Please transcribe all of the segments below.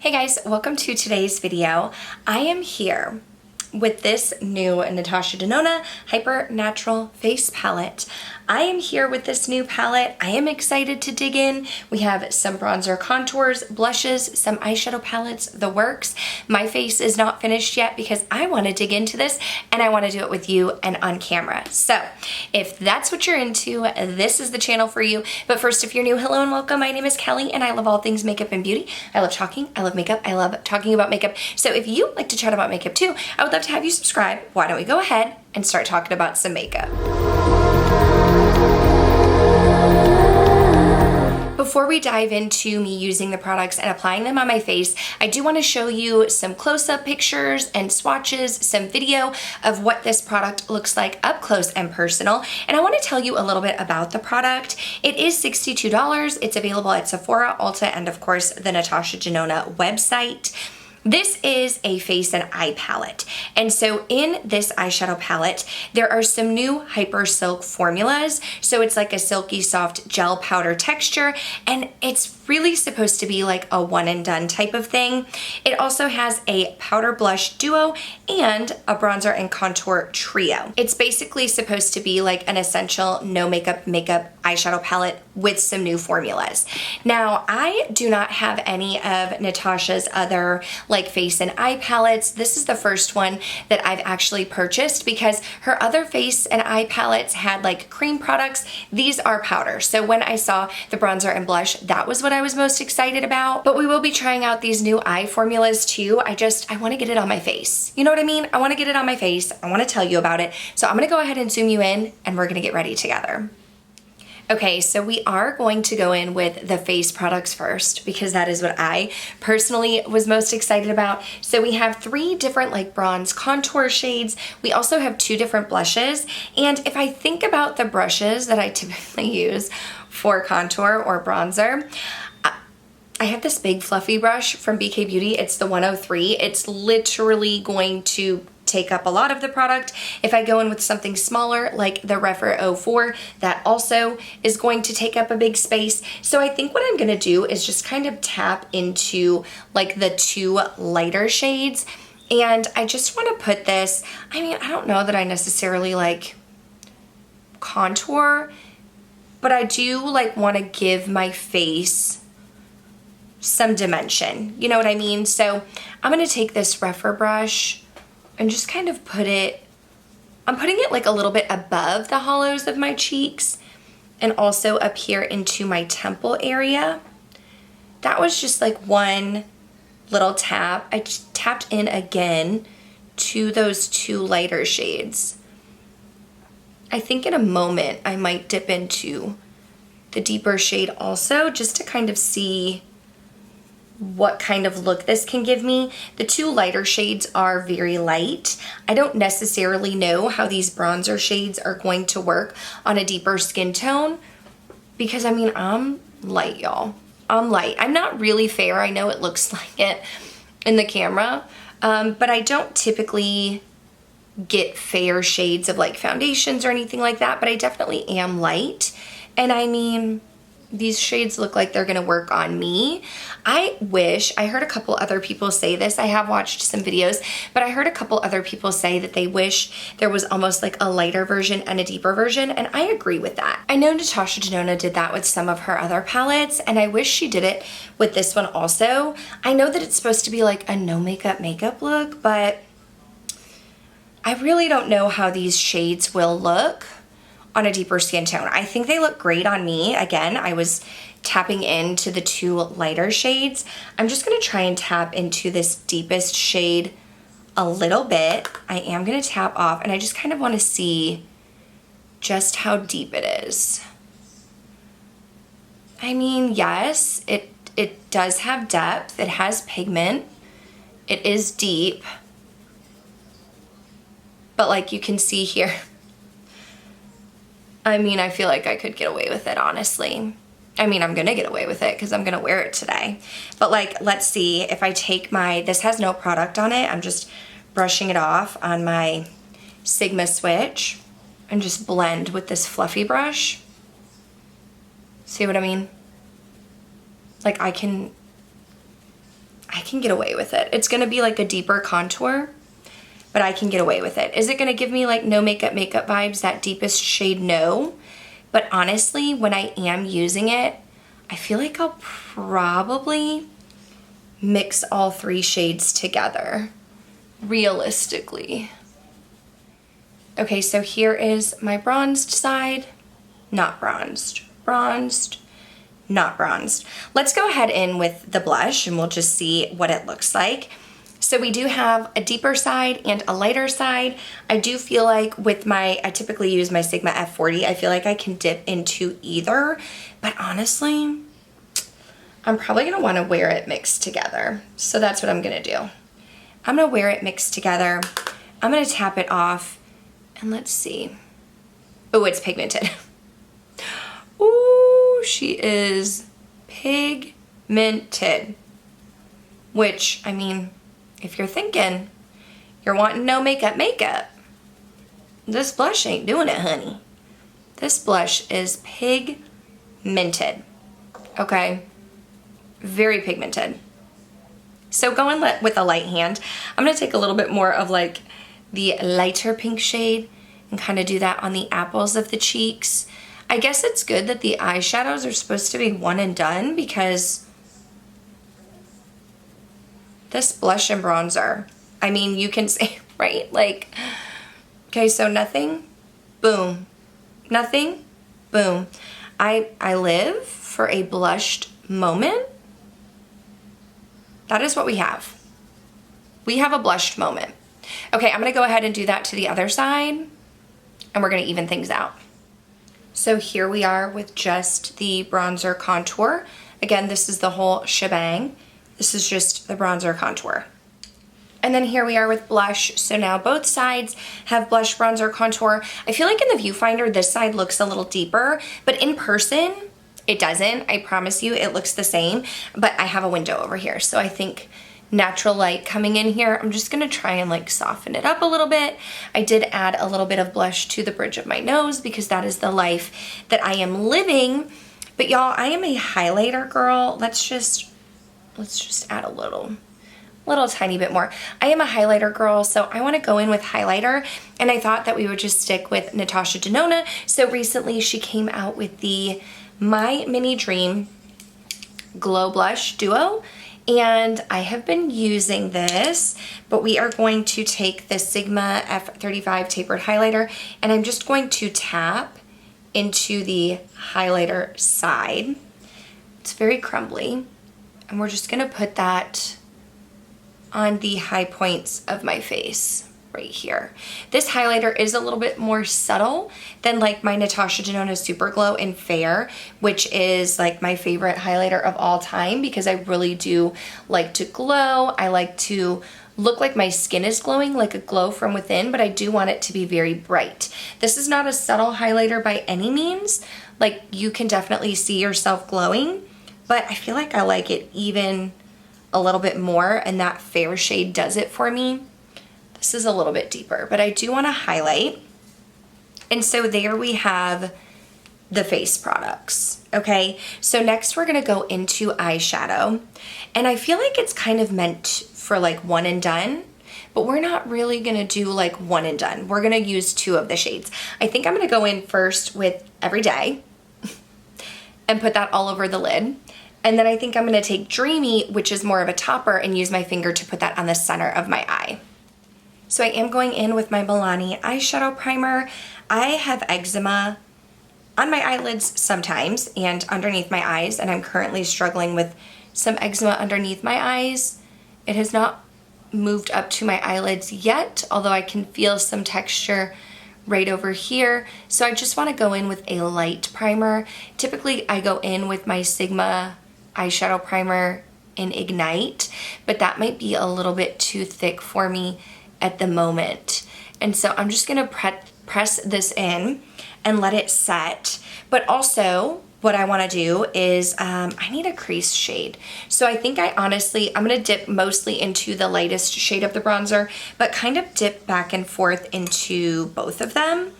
Hey guys, welcome to today's video. I am here with this new Natasha Denona Hyper Natural Face Palette. I am here with this new palette. I am excited to dig in. We have some bronzer contours, blushes, some eyeshadow palettes, the works. My face is not finished yet because I want to dig into this and I want to do it with you and on camera. So if that's what you're into, this is the channel for you. But first, if you're new, hello and welcome. My name is Kelly and I love all things makeup and beauty. I love talking, I love makeup, I love talking about makeup. So if you like to chat about makeup too, I would love to have you subscribe. Why don't we go ahead and start talking about some makeup. Before we dive into me using the products and applying them on my face, I do want to show you some close-up pictures and swatches, some video of what this product looks like up close and personal. And I want to tell you a little bit about the product. It is $62. It's available at Sephora, Ulta, and of course the Natasha Denona website. This is a face and eye palette. And so in this eyeshadow palette, there are some new Hyper Silk formulas. So it's like a silky soft gel powder texture, and it's really supposed to be like a one and done type of thing. It also has a powder blush duo and a bronzer and contour trio. It's basically supposed to be like an essential no makeup eyeshadow palette with some new formulas. Now, I do not have any of Natasha's other like face and eye palettes. This is the first one that I've actually purchased because her other face and eye palettes had like cream products. These are powder. So when I saw the bronzer and blush, that was what I was most excited about. But we will be trying out these new eye formulas too. I want to get it on my face. You know what I mean? I want to get it on my face. I want to tell you about it. So I'm going to go ahead and zoom you in and we're going to get ready together. Okay, so we are going to go in with the face products first because that is what I personally was most excited about. So we have 3 different like bronze contour shades. We also have 2 different blushes. And if I think about the brushes that I typically use for contour or bronzer, I have this big fluffy brush from Kbellabeauty. It's the 103. It's literally going to take up a lot of the product. If I go in with something smaller like the Refer 04, that also is going to take up a big space. So I think what I'm gonna do is just kind of tap into like the 2 lighter shades. And I just wanna put this, I mean, I don't know that I necessarily like contour, but I do like wanna give my face some dimension. You know what I mean? So I'm gonna take this Refer brush and just kind of put it, I'm putting it like a little bit above the hollows of my cheeks and also up here into my temple area. That was just like one little tap. I just tapped in again to those 2 lighter shades. I think in a moment I might dip into the deeper shade also just to kind of see what kind of look this can give me. The 2 lighter shades are very light. I don't necessarily know how these bronzer shades are going to work on a deeper skin tone because I mean, I'm light, y'all. I'm light. I'm not really fair. I know it looks like it in the camera, but I don't typically get fair shades of like foundations or anything like that, but I definitely am light. And I mean, these shades look like they're gonna work on me. I heard a couple other people say this. I have watched some videos, but I heard a couple other people say that they wish there was almost like a lighter version and a deeper version, and I agree with that. I know Natasha Denona did that with some of her other palettes, and I wish she did it with this one also. I know that it's supposed to be like a no makeup look, but I really don't know how these shades will look on a deeper skin tone. I think they look great on me. Again, I was tapping into the 2 lighter shades. I'm just gonna try and tap into this deepest shade a little bit. I am gonna tap off and I just kind of wanna see just how deep it is. I mean, yes, it does have depth. It has pigment. It is deep. But like you can see here, I mean, I feel like I could get away with it, honestly. I mean, I'm gonna get away with it because I'm gonna wear it today. But like, let's see if I take this has no product on it. I'm just brushing it off on my Sigma switch and just blend with this fluffy brush. See what I mean? Like I can I can get away with it. It's gonna be like a deeper contour, but I can get away with it. Is it gonna give me like no makeup vibes, that deepest shade? No. But honestly, when I am using it, I feel like I'll probably mix all 3 shades together, realistically. Okay, so here is my bronzed side, not bronzed, bronzed, not bronzed. Let's go ahead in with the blush and we'll just see what it looks like. So we do have a deeper side and a lighter side. I do feel like with I typically use my Sigma F40, I feel like I can dip into either, but honestly, I'm probably gonna wanna wear it mixed together. So that's what I'm gonna do. I'm gonna wear it mixed together. I'm gonna tap it off and let's see. Oh, it's pigmented. Ooh, she is pigmented. Which, I mean, if you're thinking you're wanting no makeup, this blush ain't doing it, honey. This blush is pigmented, okay? Very pigmented. So going with a light hand, I'm gonna take a little bit more of like the lighter pink shade and kind of do that on the apples of the cheeks. I guess it's good that the eyeshadows are supposed to be one and done because this blush and bronzer, I mean, you can say, right? Like, okay, so nothing, boom. Nothing, boom. I live for a blushed moment. That is what we have. We have a blushed moment. Okay, I'm gonna go ahead and do that to the other side and we're gonna even things out. So here we are with just the bronzer contour. Again, this is the whole shebang. This is just the bronzer contour. And then here we are with blush. So now both sides have blush, bronzer, contour. I feel like in the viewfinder, this side looks a little deeper, but in person, it doesn't. I promise you, it looks the same, but I have a window over here. So I think natural light coming in here, I'm just gonna try and like soften it up a little bit. I did add a little bit of blush to the bridge of my nose because that is the life that I am living. But y'all, I am a highlighter girl. Let's just add a little tiny bit more. I am a highlighter girl, so I want to go in with highlighter, and I thought that we would just stick with Natasha Denona. So recently she came out with the My Mini Dream Glow Blush Duo, and I have been using this, but we are going to take the Sigma F35 tapered highlighter, and I'm just going to tap into the highlighter side. It's very crumbly, and we're just gonna put that on the high points of my face right here. This highlighter is a little bit more subtle than like my Natasha Denona Super Glow in Fair, which is like my favorite highlighter of all time because I really do like to glow. I like to look like my skin is glowing, like a glow from within, but I do want it to be very bright. This is not a subtle highlighter by any means. Like, you can definitely see yourself glowing, but I feel like I like it even a little bit more, and that fair shade does it for me. This is a little bit deeper, but I do want to highlight. And so there we have the face products, okay? So next we're gonna go into eyeshadow, and I feel like it's kind of meant for like one and done, but we're not really gonna do like one and done. We're gonna use 2 of the shades. I think I'm gonna go in first with Everyday and put that all over the lid. And then I think I'm gonna take Dreamy, which is more of a topper, and use my finger to put that on the center of my eye. So I am going in with my Milani eyeshadow primer. I have eczema on my eyelids sometimes and underneath my eyes, and I'm currently struggling with some eczema underneath my eyes. It has not moved up to my eyelids yet, although I can feel some texture right over here. So I just wanna go in with a light primer. Typically I go in with my Sigma eyeshadow primer in Ignite, but that might be a little bit too thick for me at the moment. And so I'm just gonna press this in and let it set. But also what I wanna do is, I need a crease shade. So I think I'm gonna dip mostly into the lightest shade of the bronzer, but kind of dip back and forth into both of them.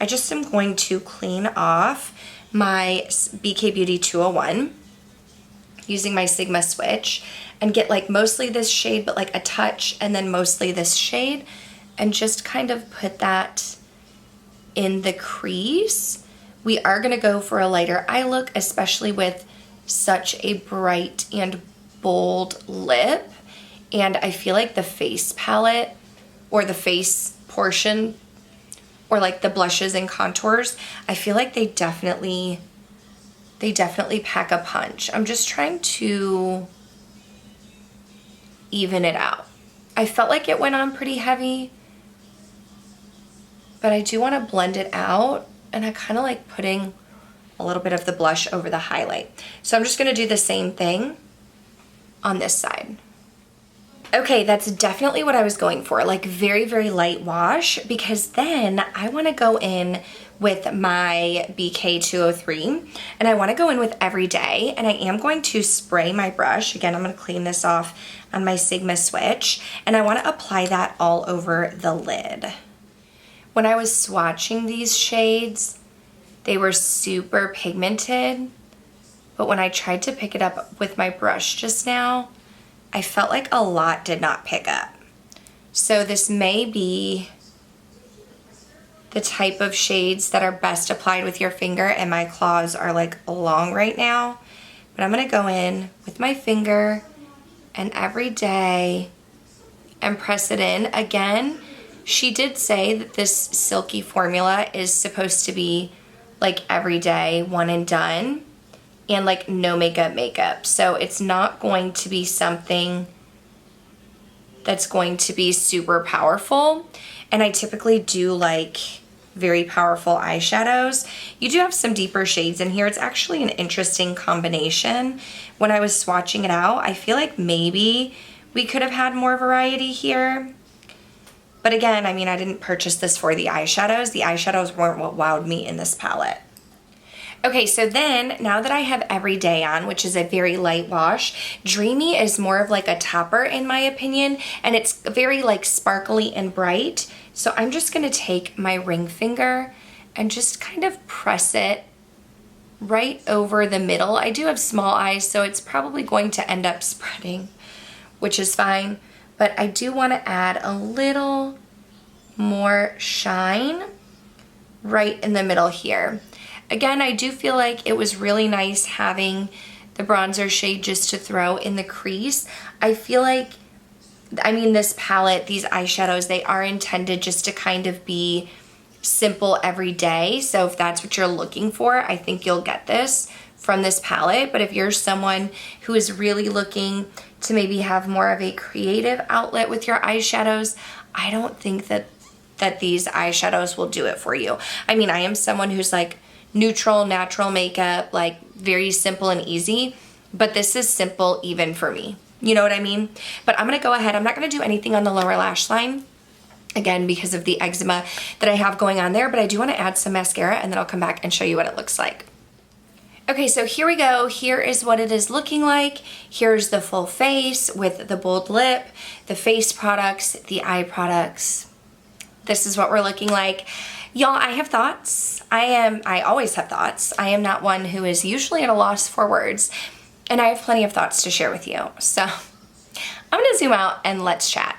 I just am going to clean off my BK Beauty 201. using my Sigma switch and get like mostly this shade, but like a touch, and then mostly this shade, and just kind of put that in the crease. We are gonna go for a lighter eye look, especially with such a bright and bold lip. And I feel like the face palette or the face portion or like the blushes and contours, I feel like they definitely pack a punch. I'm just trying to even it out. I felt like it went on pretty heavy, but I do want to blend it out, and I kind of like putting a little bit of the blush over the highlight. So I'm just going to do the same thing on this side. Okay, that's definitely what I was going for, like very, very light wash, because then I want to go in with my BK203, and I want to go in with Everyday, and I am going to spray my brush. Again, I'm going to clean this off on my Sigma switch, and I want to apply that all over the lid. When I was swatching these shades, they were super pigmented, but when I tried to pick it up with my brush just now, I felt like a lot did not pick up. So this may be the type of shades that are best applied with your finger, and my claws are like long right now. But I'm gonna go in with my finger and Everyday and press it in. Again, she did say that this silky formula is supposed to be like everyday, one and done, and like no makeup. So it's not going to be something that's going to be super powerful. And I typically do like very powerful eyeshadows. You do have some deeper shades in here. It's actually an interesting combination. When I was swatching it out, I feel like maybe we could have had more variety here. But again, I mean, I didn't purchase this for the eyeshadows. The eyeshadows weren't what wowed me in this palette. Okay, so then now that I have Everyday on, which is a very light wash, Dreamy is more of like a topper in my opinion, and it's very like sparkly and bright. So I'm just gonna take my ring finger and just kind of press it right over the middle. I do have small eyes, so it's probably going to end up spreading, which is fine. But I do wanna add a little more shine right in the middle here. Again, I do feel like it was really nice having the bronzer shade just to throw in the crease. I feel like, I mean, this palette, these eyeshadows, they are intended just to kind of be simple every day. So if that's what you're looking for, I think you'll get this from this palette. But if you're someone who is really looking to maybe have more of a creative outlet with your eyeshadows, I don't think that these eyeshadows will do it for you. I mean, I am someone who's like neutral, natural makeup, like very simple and easy, but this is simple even for me. You know what I mean? But I'm gonna go ahead, I'm not gonna do anything on the lower lash line, again, because of the eczema that I have going on there, but I do wanna add some mascara, and then I'll come back and show you what it looks like. Okay, so here we go. Here is what it is looking like. Here's the full face with the bold lip, the face products, the eye products. This is what we're looking like. Y'all, I have thoughts. I always have thoughts. I am not one who is usually at a loss for words, and I have plenty of thoughts to share with you. So I'm gonna zoom out and let's chat.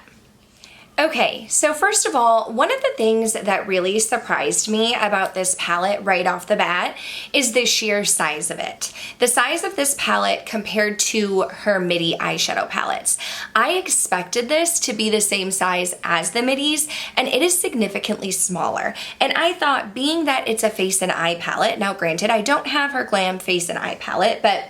Okay, so first of all, one of the things that really surprised me about this palette right off the bat is the sheer size of it. The size of this palette compared to her midi eyeshadow palettes. I expected this to be the same size as the midis, and it is significantly smaller. And I thought, being that it's a face and eye palette, now granted, I don't have her Glam face and eye palette, but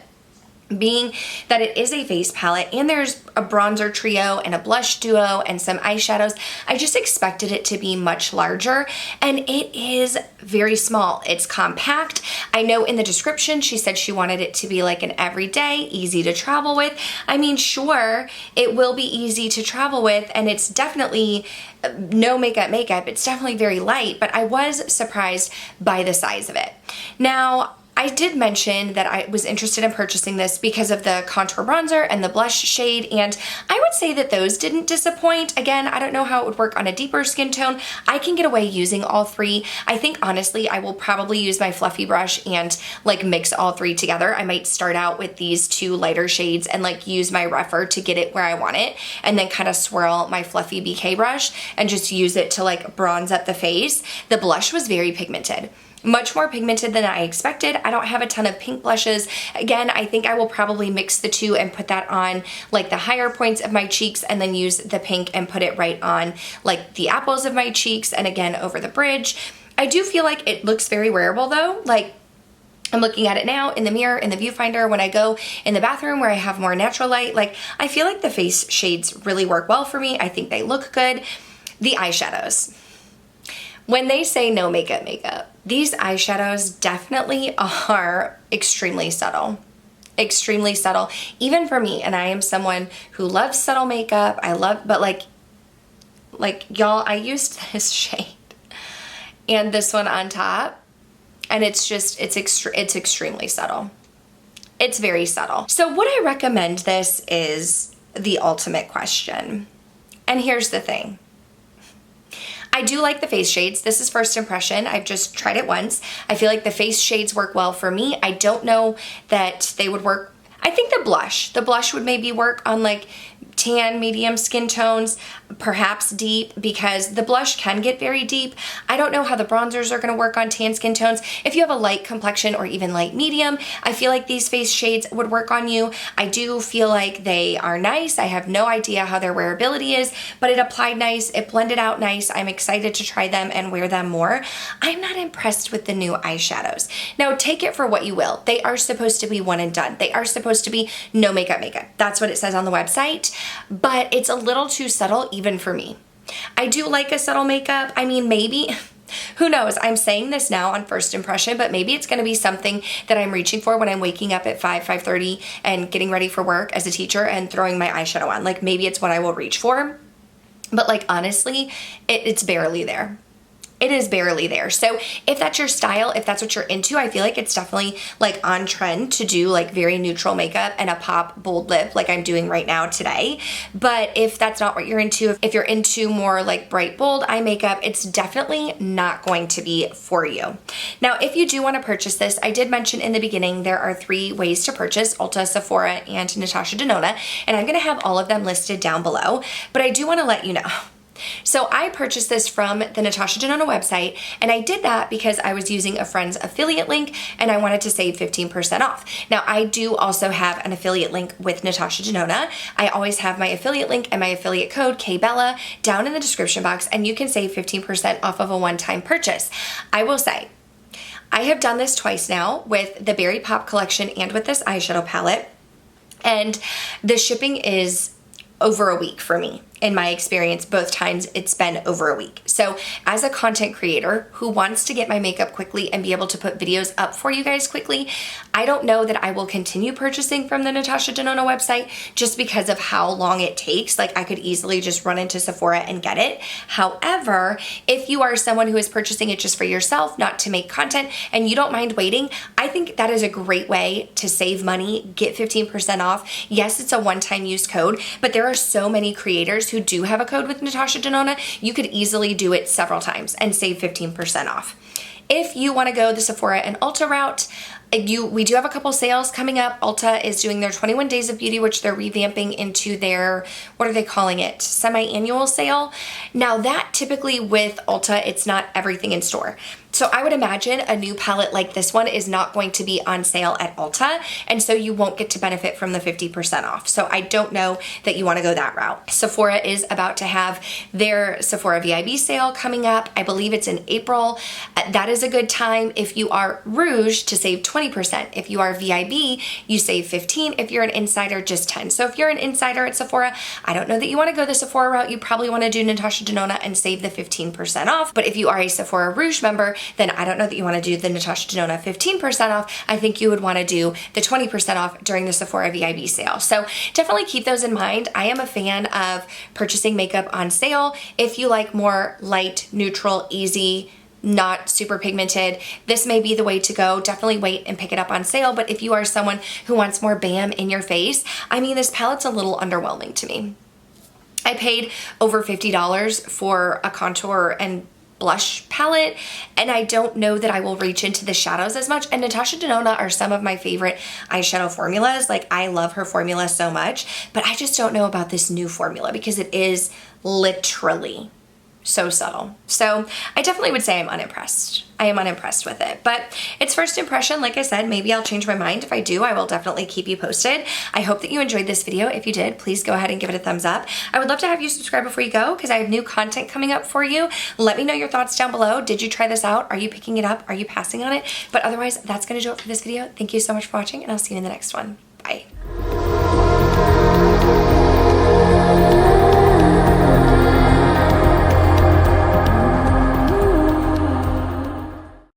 being that it is a face palette and there's a bronzer trio and a blush duo and some eyeshadows, I just expected it to be much larger, and it is very small. It's compact. I know in the description she said she wanted it to be like an everyday, easy to travel with. I mean, sure, it will be easy to travel with, and it's definitely no makeup. It's definitely very light, but I was surprised by the size of it. Now, I did mention that I was interested in purchasing this because of the contour bronzer and the blush shade, and I would say that those didn't disappoint. Again, I don't know how it would work on a deeper skin tone. I can get away using all three. I think honestly, I will probably use my fluffy brush and like mix all three together. I might start out with these two lighter shades and like use my rougher to get it where I want it, and then kind of swirl my fluffy BK brush and just use it to like bronze up the face. The blush was very pigmented. Much more pigmented than I expected. I don't have a ton of pink blushes. Again, I think I will probably mix the two and put that on like the higher points of my cheeks, and then use the pink and put it right on like the apples of my cheeks, and again over the bridge. I do feel like it looks very wearable though. Like, I'm looking at it now in the mirror, in the viewfinder, when I go in the bathroom where I have more natural light. Like, I feel like the face shades really work well for me. I think they look good. The eyeshadows. When they say no makeup, these eyeshadows definitely are extremely subtle. Extremely subtle, even for me. And I am someone who loves subtle makeup. But like y'all, I used this shade and this one on top, and it's extremely subtle. It's very subtle. So would I recommend this is the ultimate question. And here's the thing. I do like the face shades. This is first impression. I've just tried it once. I feel like the face shades work well for me. I don't know that they would work. I think the blush would maybe work on like tan, medium skin tones, perhaps deep, because the blush can get very deep. I don't know how the bronzers are going to work on tan skin tones. If you have a light complexion or even light medium, I feel like these face shades would work on you. I do feel like they are nice. I have no idea how their wearability is, but it applied nice. It blended out nice. I'm excited to try them and wear them more. I'm not impressed with the new eyeshadows. Now, take it for what you will. They are supposed to be one and done. They are supposed to be no makeup. That's what it says on the website. But it's a little too subtle even for me. I do like a subtle makeup. I mean, maybe, who knows? I'm saying this now on first impression, but maybe it's going to be something that I'm reaching for when I'm waking up at 5:30 and getting ready for work as a teacher and throwing my eyeshadow on. Like, maybe it's what I will reach for. But like, honestly, it's barely there. It is barely there. So if that's your style, if that's what you're into, I feel like it's definitely like on trend to do like very neutral makeup and a pop bold lip like I'm doing right now today. But if that's not what you're into, if you're into more like bright bold eye makeup, it's definitely not going to be for you. Now, if you do want to purchase this, I did mention in the beginning there are 3 ways to purchase: Ulta, Sephora, and Natasha Denona, and I'm going to have all of them listed down below. But I do want to let you know. So I purchased this from the Natasha Denona website, and I did that because I was using a friend's affiliate link and I wanted to save 15% off. Now, I do also have an affiliate link with Natasha Denona. I always have my affiliate link and my affiliate code KBELLA down in the description box, and you can save 15% off of a one-time purchase. I will say, I have done this twice now with the Berry Pop collection and with this eyeshadow palette, and the shipping is over a week for me. In my experience, both times it's been over a week. So as a content creator who wants to get my makeup quickly and be able to put videos up for you guys quickly, I don't know that I will continue purchasing from the Natasha Denona website just because of how long it takes. Like, I could easily just run into Sephora and get it. However, if you are someone who is purchasing it just for yourself, not to make content, and you don't mind waiting, I think that is a great way to save money, get 15% off. Yes, it's a one-time use code, but there are so many creators who do have a code with Natasha Denona. You could easily do it several times and save 15% off. If you want to go the Sephora and Ulta route, we do have a couple sales coming up. Ulta is doing their 21 Days of Beauty, which they're revamping into their, what are they calling it? Semi-annual sale. Now, that typically with Ulta, it's not everything in store. So I would imagine a new palette like this one is not going to be on sale at Ulta, and so you won't get to benefit from the 50% off. So I don't know that you want to go that route. Sephora is about to have their Sephora VIB sale coming up. I believe it's in April. That is a good time if you are Rouge to save 20%. If you are VIB, you save 15. If you're an insider, just 10. So if you're an insider at Sephora, I don't know that you want to go the Sephora route. You probably want to do Natasha Denona and save the 15% off. But if you are a Sephora Rouge member, then I don't know that you want to do the Natasha Denona 15% off. I think you would want to do the 20% off during the Sephora VIB sale. So definitely keep those in mind. I am a fan of purchasing makeup on sale. If you like more light, neutral, easy not super pigmented, this may be the way to go. Definitely wait and pick it up on sale. But if you are someone who wants more bam in your face, I mean, this palette's a little underwhelming to me. I paid over $50 for a contour and blush palette, and I don't know that I will reach into the shadows as much. And Natasha Denona are some of my favorite eyeshadow formulas. Like, I love her formula so much, but I just don't know about this new formula because it is literally so subtle. So I definitely would say I'm unimpressed. I am unimpressed with it, but it's first impression. Like I said, maybe I'll change my mind. If I do, I will definitely keep you posted. I hope that you enjoyed this video. If you did, please go ahead and give it a thumbs up. I would love to have you subscribe before you go because I have new content coming up for you. Let me know your thoughts down below. Did you try this out? Are you picking it up? Are you passing on it? But otherwise, that's going to do it for this video. Thank you so much for watching, and I'll see you in the next one.